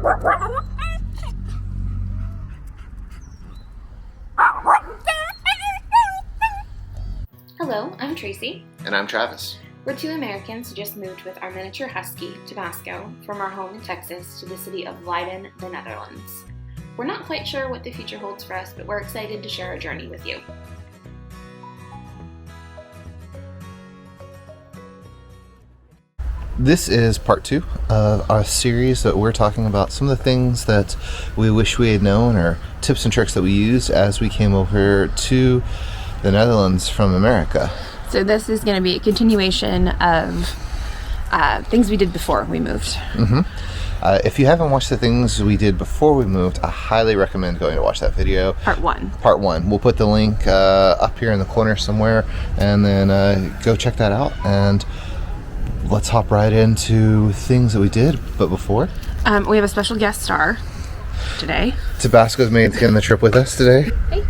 Hello, I'm Tracy. And I'm Travis. We're two Americans who just moved with our Minature Husky, Tabasco, from our home in Texas to the city of Leiden, the Netherlands. We're not quite sure what the future holds for us, but we're excited to share our journey with you. This is part 2 of our series that we're talking about some of the things that we wish we had known, or tips and tricks that we used as we came over to the Netherlands from America. So this is going to be a continuation of things we did before we moved. If you haven't watched the things we did before we moved, I highly recommend going to watch that video. Part 1. Part 1. We'll put the link up here in the corner somewhere, and then go check that out. And let's hop right into things that we did. But before, we have a special guest star today. Tabasco's making the trip with us today. Hey.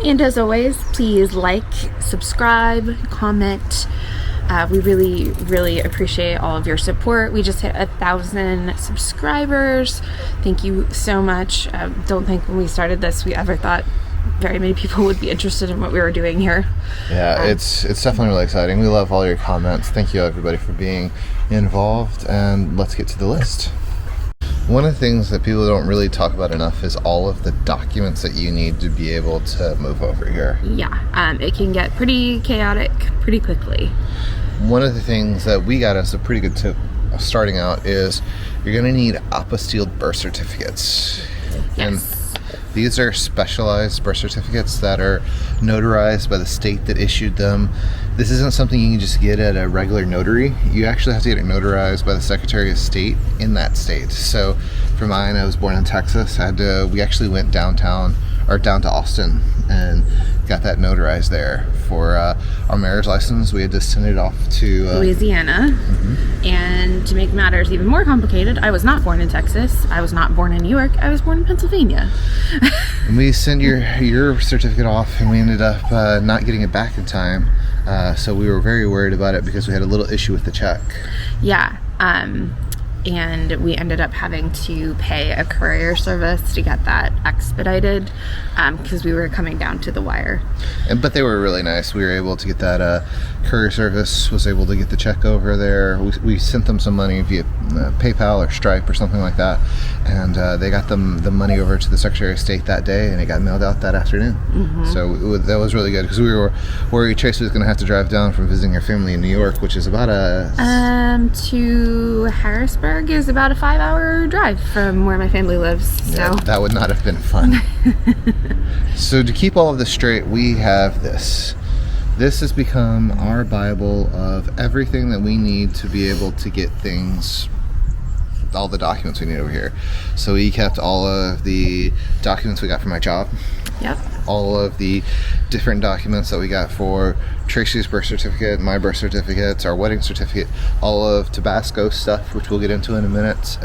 And as always, please like, subscribe, comment. We really, really appreciate all of your support. We just hit 1,000 subscribers. Thank you so much. Don't think when we started this we ever thought very many people would be interested in what we were doing here. Yeah, it's definitely really exciting. We love all your comments. Thank you everybody for being involved, and let's get to the list. One of the things that people don't really talk about enough is all of the documents that you need to be able to move over here. Yeah, it can get pretty chaotic pretty quickly. One of the things that we got as a pretty good tip starting out is you're going to need apostilled birth certificates. Yes. And these are specialized birth certificates that are notarized by the state that issued them. This isn't something you can just get at a regular notary. You actually have to get it notarized by the Secretary of State in that state. So for mine, I was born in Texas. We actually went down to Austin and got that notarized there. For our marriage license, we had to send it off to Louisiana. And to make matters even more complicated, I was not born in Texas. I was not born in New York. I was born in Pennsylvania. And we sent your certificate off, and we ended up not getting it back in time. So we were very worried about it because we had a little issue with the check. Yeah. And we ended up having to pay a courier service to get that expedited because we were coming down to the wire. But they were really nice. We were able to get that courier service, was able to get the check over there. We sent them some money via PayPal or Stripe or something like that. And they got them the money over to the Secretary of State that day, and it got mailed out that afternoon. So that was really good because we were worried Tracy was going to have to drive down from visiting her family in New York, which is about to Harrisburg is about a 5-hour drive from where my family lives. So yeah, that would not have been fun. So to keep all of this straight, we have this. This has become our Bible of everything that we need to be able to get things, all the documents we need over here. So we kept all of the documents we got for my job. Yep. All of the different documents that we got for Tracy's birth certificate, my birth certificates, our wedding certificate, all of Tabasco stuff, which we'll get into in a minute.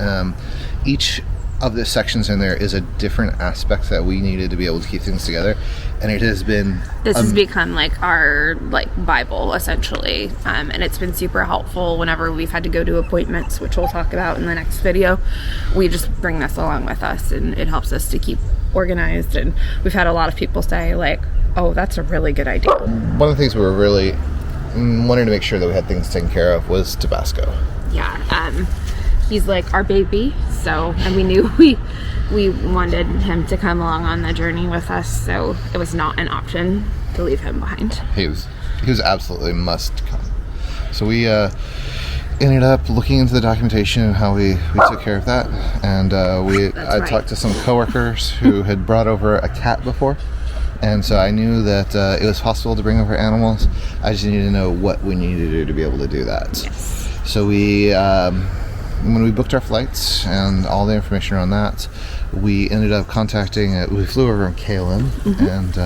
Each of the sections in there is a different aspect that we needed to be able to keep things together, and it has been this has become like our Bible essentially, and it's been super helpful whenever we've had to go to appointments, which we'll talk about in the next video. We just bring this along with us, and it helps us to keep organized. And we've had a lot of people say oh, that's a really good idea. One of the things we were really wanting to make sure that we had things taken care of was Tabasco. Yeah, he's like our baby, and we knew we wanted him to come along on the journey with us, so it was not an option to leave him behind. He was absolutely must come. So we ended up looking into the documentation and how we took care of that, and I talked to some coworkers who had brought over a cat before, and so I knew that it was possible to bring over animals. I just needed to know what we needed to do to be able to do that. Yes. So when we booked our flights and all the information around that, we ended up we flew over in Kalin, and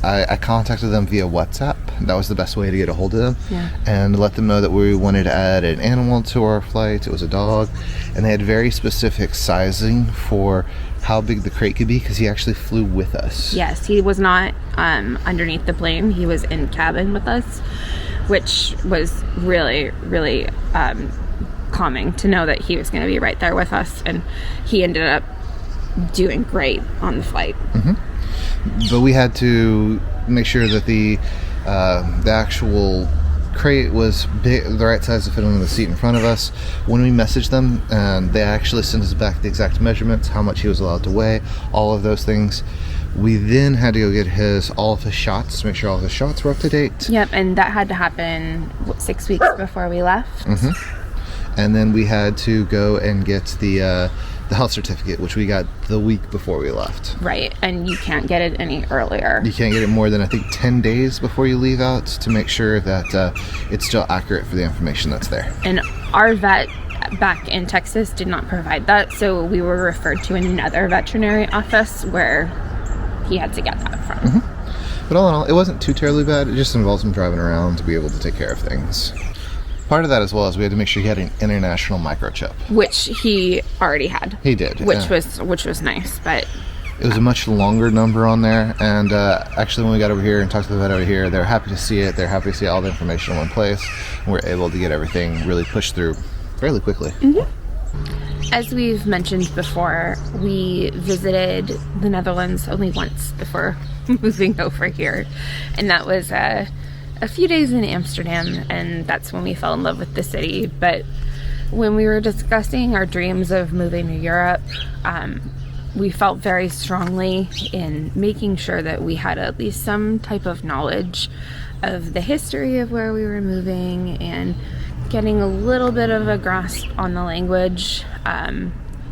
I contacted them via WhatsApp. That was the best way to get a hold of them. Yeah. And let them know that we wanted to add an animal to our flight. It was a dog, and they had very specific sizing for how big the crate could be, because he actually flew with us. Yes, he was not underneath the plane. He was in cabin with us, which was really, really calming to know that he was going to be right there with us, and he ended up doing great on the flight. But we had to make sure that the actual crate was big, the right size to fit on the seat in front of us. When we messaged them, and they actually sent us back the exact measurements, how much he was allowed to weigh, all of those things. We then had to go get all of his shots to make sure all of his shots were up to date. Yep, and that had to happen 6 weeks before we left. And then we had to go and get the health certificate, which we got the week before we left. Right, and you can't get it any earlier. You can't get it more than, I think, 10 days before you leave out, to make sure that it's still accurate for the information that's there. And our vet back in Texas did not provide that, so we were referred to another veterinary office where he had to get that from. But all in all, it wasn't too terribly bad. It just involved some driving around to be able to take care of things. Part of that, as well, as we had to make sure he had an international microchip, which he already had. He did, which was nice, but it was a much longer number on there. And actually, when we got over here and talked to the vet over here, they're happy to see it. They're happy to see all the information in one place, and we're able to get everything really pushed through fairly quickly. As we've mentioned before, we visited the Netherlands only once before moving over here, and that was a few days in Amsterdam, and that's when we fell in love with the city. But when we were discussing our dreams of moving to Europe, we felt very strongly in making sure that we had at least some type of knowledge of the history of where we were moving and getting a little bit of a grasp on the language.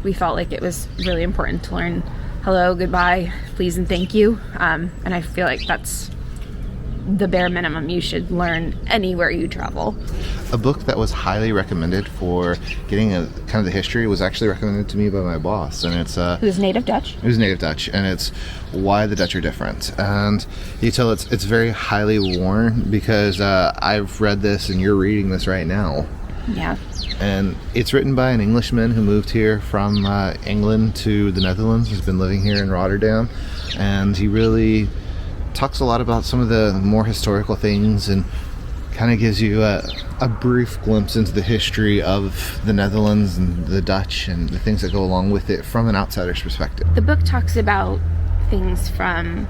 We felt like it was really important to learn hello, goodbye, please, and thank you. And I feel like that's the bare minimum you should learn anywhere you travel. A book that was highly recommended for getting a kind of the history was actually recommended to me by my boss, and it's it was native Dutch. It was native Dutch, and it's Why the Dutch Are Different. And you tell it's very highly worn, because I've read this and you're reading this right now. Yeah. And it's written by an Englishman who moved here from England to the Netherlands. He's been living here in Rotterdam, and he really talks a lot about some of the more historical things and kind of gives you a brief glimpse into the history of the Netherlands and the Dutch and the things that go along with it from an outsider's perspective. The book talks about things from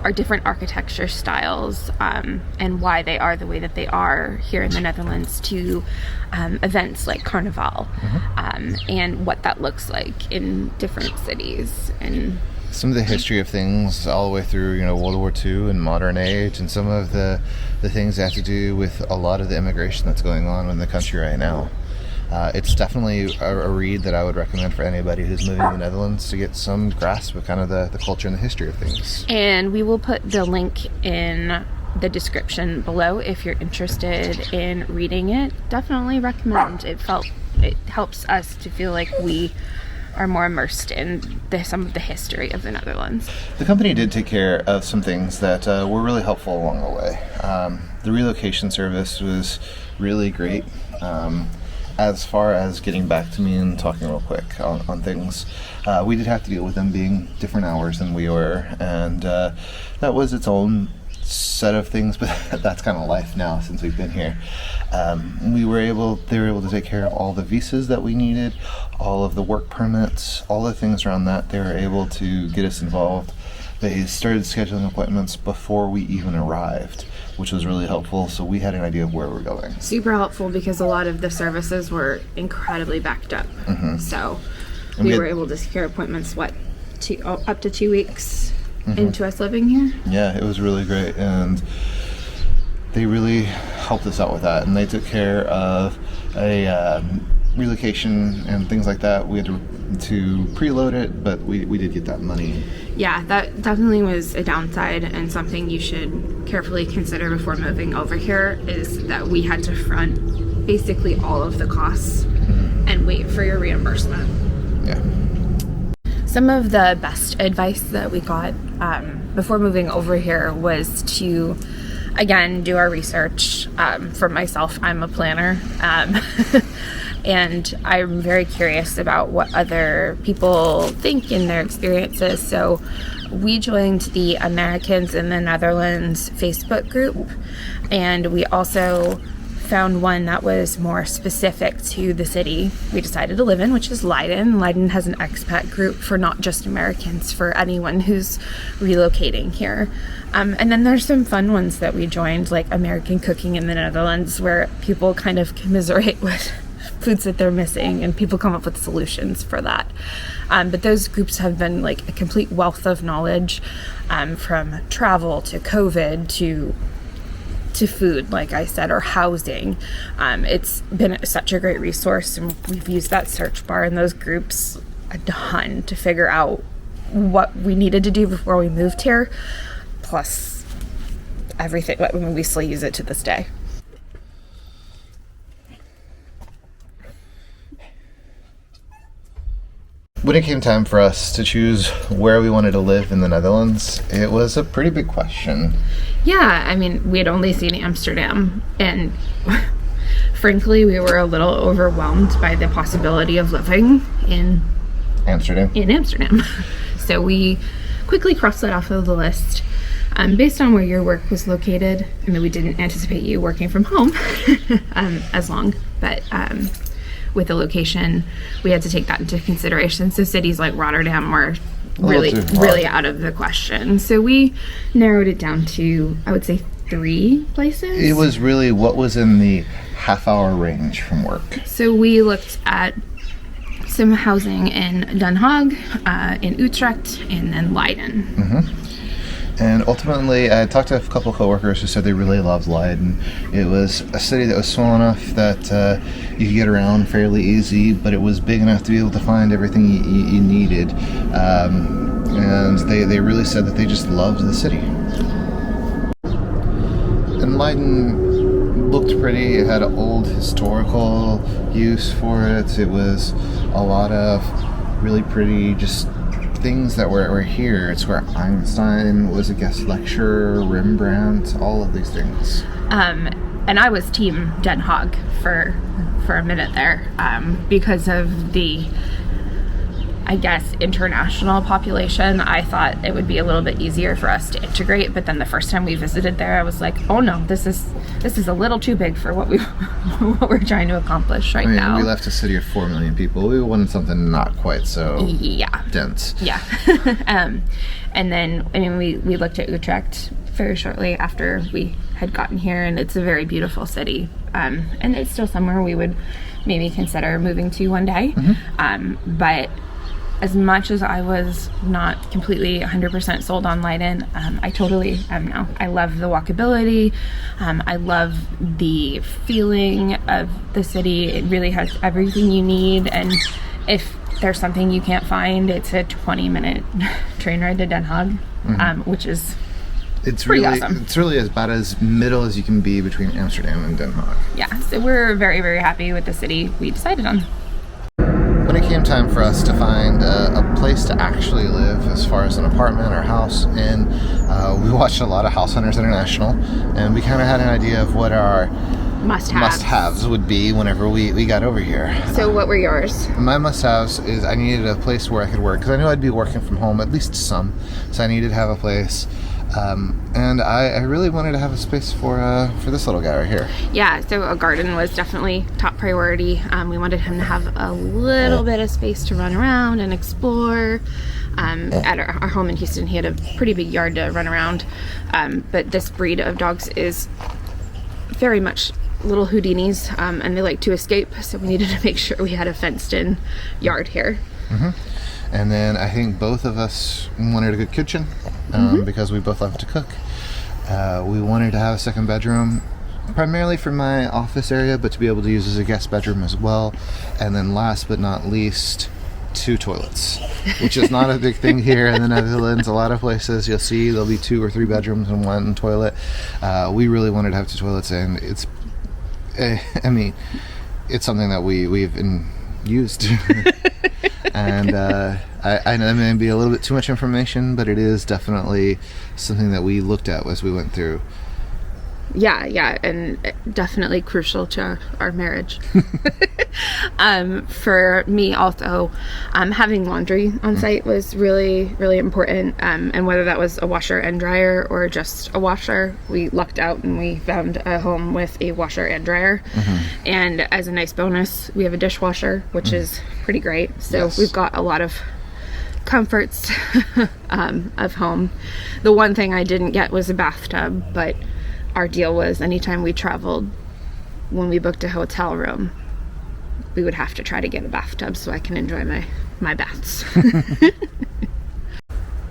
our different architecture styles and why they are the way that they are here in the Netherlands, to events like Carnival and what that looks like in different cities, and some of the history of things all the way through, World War II and modern age, and some of the things that have to do with a lot of the immigration that's going on in the country right now. It's definitely a read that I would recommend for anybody who's moving to the Netherlands to get some grasp of kind of the culture and the history of things. And we will put the link in the description below if you're interested in reading it. Definitely recommend. It helps us to feel like we are more immersed in some of the history of the Netherlands. The company did take care of some things that were really helpful along the way. The relocation service was really great. As far as getting back to me and talking real quick on things, we did have to deal with them being different hours than we were, and that was its own set of things, but that's kind of life now since we've been here. They were able to take care of all the visas that we needed, all of the work permits, all the things around that. They were able to get us involved. They started scheduling appointments before we even arrived, which was really helpful, so we had an idea of where we're going. Super helpful, because a lot of the services were incredibly backed up. So we were able to secure appointments up to 2 weeks into us living here. Yeah, it was really great, and they really helped us out with that, and they took care of a relocation and things like that. We had to preload it, but we did get that money. Yeah, that definitely was a downside, and something you should carefully consider before moving over here is that we had to front basically all of the costs and wait for your reimbursement. Yeah. Some of the best advice that we got before moving over here was to, again, do our research. For myself, I'm a planner. And I'm very curious about what other people think in their experiences. So we joined the Americans in the Netherlands Facebook group, and we also found one that was more specific to the city we decided to live in, which is Leiden. Leiden has an expat group for not just Americans, for anyone who's relocating here. And then there's some fun ones that we joined, like American Cooking in the Netherlands, where people kind of commiserate with foods that they're missing and people come up with solutions for that. But those groups have been like a complete wealth of knowledge, from travel to COVID to food, like I said, or housing. It's been such a great resource, and we've used that search bar in those groups a ton to figure out what we needed to do before we moved here, plus everything. I mean, we still use it to this day. When it came time for us to choose where we wanted to live in the Netherlands, it was a pretty big question. Yeah, I mean, we had only seen Amsterdam, and frankly, we were a little overwhelmed by the possibility of living in Amsterdam. So we quickly crossed that off of the list. Based on where your work was located, I mean, we didn't anticipate you working from home as long, but with the location, we had to take that into consideration. So cities like Rotterdam were really out of the question. So we narrowed it down to, I would say, 3 places. It was really what was in the half-hour range from work. So we looked at some housing in Den Haag, in Utrecht, and then Leiden. Mm-hmm. And ultimately, I talked to a couple coworkers who said they really loved Leiden. It was a city that was small enough that you could get around fairly easy, but it was big enough to be able to find everything you needed. And they really said that they just loved the city. And Leiden looked pretty. It had old historical use for it. It was a lot of really pretty just things that were here. It's where Einstein was a guest lecturer, Rembrandt, all of these things. And I was team Den Haag for a minute there, because of the, I guess, international population. I thought it would be a little bit easier for us to integrate, but then the first time we visited there, I was like, oh no, this is a little too big for what we're trying to accomplish now. We left a city of 4 million people. We wanted something not quite so dense. Yeah. And then, I mean, we looked at Utrecht very shortly after we had gotten here, and it's a very beautiful city. And it's still somewhere we would maybe consider moving to one day. Mm-hmm. But as much as I was not completely 100% sold on Leiden, I totally am now. I love the walkability. I love the feeling of the city. It really has everything you need. And if there's something you can't find, it's a 20-minute train ride to Den Haag, mm-hmm. Which is pretty awesome. It's really about as middle as you can be between Amsterdam and Den Haag. Yeah, so we're very, very happy with the city we decided on. When it came time for us to find a place to actually live, as far as an apartment or house, and we watched a lot of House Hunters International, and we kind of had an idea of what our must-haves would be whenever we got over here. So what were yours? My must-haves is I needed a place where I could work, because I knew I'd be working from home at least some, so I needed to have a place. And I really wanted to have a space for this little guy right here. Yeah, so a garden was definitely top priority. We wanted him to have a little bit of space to run around and explore. At our home in Houston, he had a pretty big yard to run around. But this breed of dogs is very much little Houdinis, and they like to escape, so we needed to make sure we had a fenced-in yard here. Mm-hmm. And then I think both of us wanted a good kitchen, because we both love to cook. We wanted to have a second bedroom, primarily for my office area, but to be able to use as a guest bedroom as well. And then last but not least, 2 toilets, which is not a big thing here in the Netherlands. A lot of places you'll see there'll be 2 or 3 bedrooms and 1 toilet. We really wanted to have 2 toilets, and it's something that we've used. And I know that may be a little bit too much information, but it is definitely something that we looked at as we went through. Yeah, and definitely crucial to our marriage. For me also, having laundry on site was really, really important. And whether that was a washer and dryer or just a washer, we lucked out and we found a home with a washer and dryer. And as a nice bonus, we have a dishwasher, which is pretty great. So we've got a lot of comforts of home. The one thing I didn't get was a bathtub, but our deal was anytime we traveled, when we booked a hotel room, we would have to try to get a bathtub so I can enjoy my baths.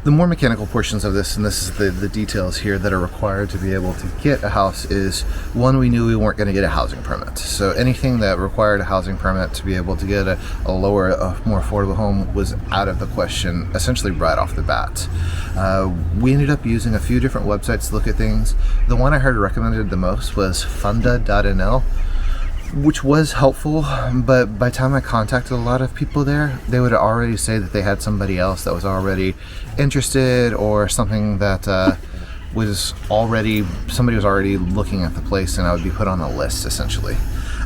The more mechanical portions of this, and this is the details here that are required to be able to get a house, is one, we knew we weren't going to get a housing permit. So anything that required a housing permit to be able to get a lower, more affordable home was out of the question, essentially right off the bat. We ended up using a few different websites to look at things. The one I heard recommended the most was funda.nl, which was helpful, but by the time I contacted a lot of people there, they would already say that they had somebody else that was already interested, or something that somebody was already looking at the place, and I would be put on a list essentially.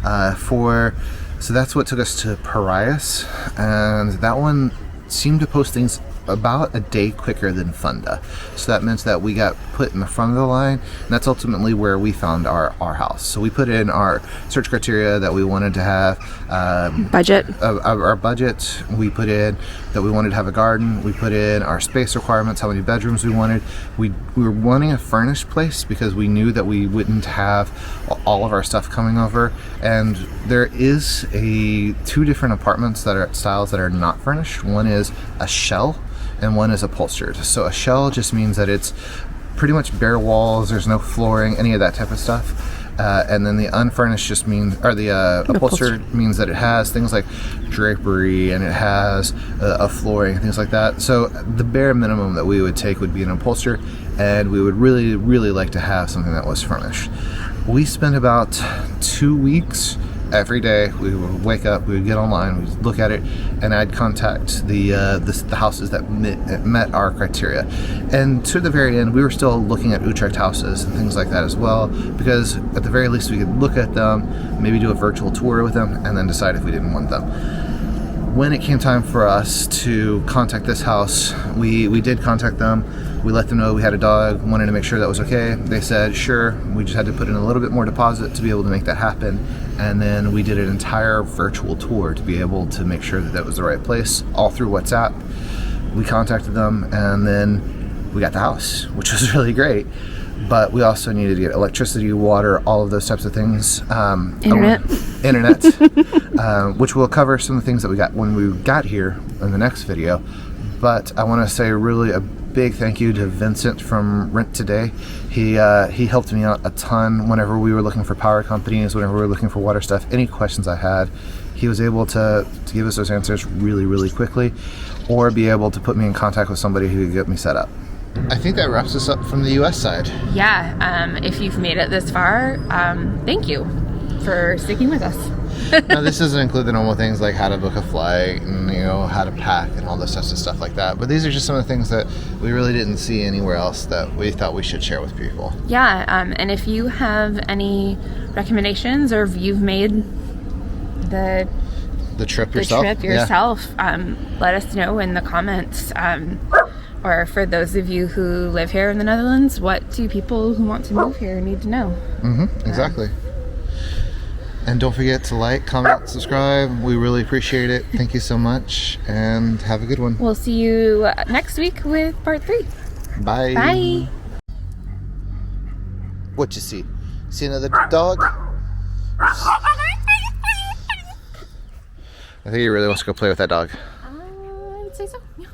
So that's what took us to Parias, and that one seemed to post things about a day quicker than Funda. So that meant that we got put in the front of the line, and that's ultimately where we found our house. So we put in our search criteria that we wanted to have Budget. Our budget. We put in that we wanted to have a garden. We put in our space requirements, how many bedrooms we wanted. We were wanting a furnished place because we knew that we wouldn't have all of our stuff coming over. And there is two different apartments that are styles that are not furnished. One is a shell and one is upholstered. So a shell just means that it's pretty much bare walls, there's no flooring, any of that type of stuff. And then the unfurnished just means, or the upholstered means that it has things like drapery, and it has a flooring, things like that. So the bare minimum that we would take would be an upholstered, and we would really, really like to have something that was furnished. We spent about 2 weeks. Every day we would wake up, we would get online, we would look at it, and I'd contact the houses that met our criteria. And to the very end, we were still looking at Utrecht houses and things like that as well, because at the very least we could look at them, maybe do a virtual tour with them, and then decide if we didn't want them. When it came time for us to contact this house, we did contact them. We let them know we had a dog, wanted to make sure that was okay. They said, sure. We just had to put in a little bit more deposit to be able to make that happen. And then we did an entire virtual tour to be able to make sure that that was the right place, all through WhatsApp. We contacted them, and then we got the house, which was really great. But we also needed to get electricity, water, all of those types of things. Internet, which we'll cover some of the things that we got when we got here in the next video. But I want to say really a big thank you to Vincent from Rent Today. He helped me out a ton whenever we were looking for power companies, whenever we were looking for water stuff, any questions I had. He was able to give us those answers really, really quickly, or be able to put me in contact with somebody who could get me set up. I think that wraps us up from the US side. Yeah, if you've made it this far, thank you for sticking with us. Now, this doesn't include the normal things like how to book a flight and how to pack and all this types of stuff like that. But these are just some of the things that we really didn't see anywhere else that we thought we should share with people. Yeah, and if you have any recommendations, or if you've made the trip yourself, let us know in the comments. Or for those of you who live here in the Netherlands, what do people who want to move here need to know? Exactly. And don't forget to like, comment, subscribe. We really appreciate it. Thank you so much, and have a good one. We'll see you next week with part 3. Bye. Bye. What you see? See another dog? I think he really wants to go play with that dog. I would say so. Yeah.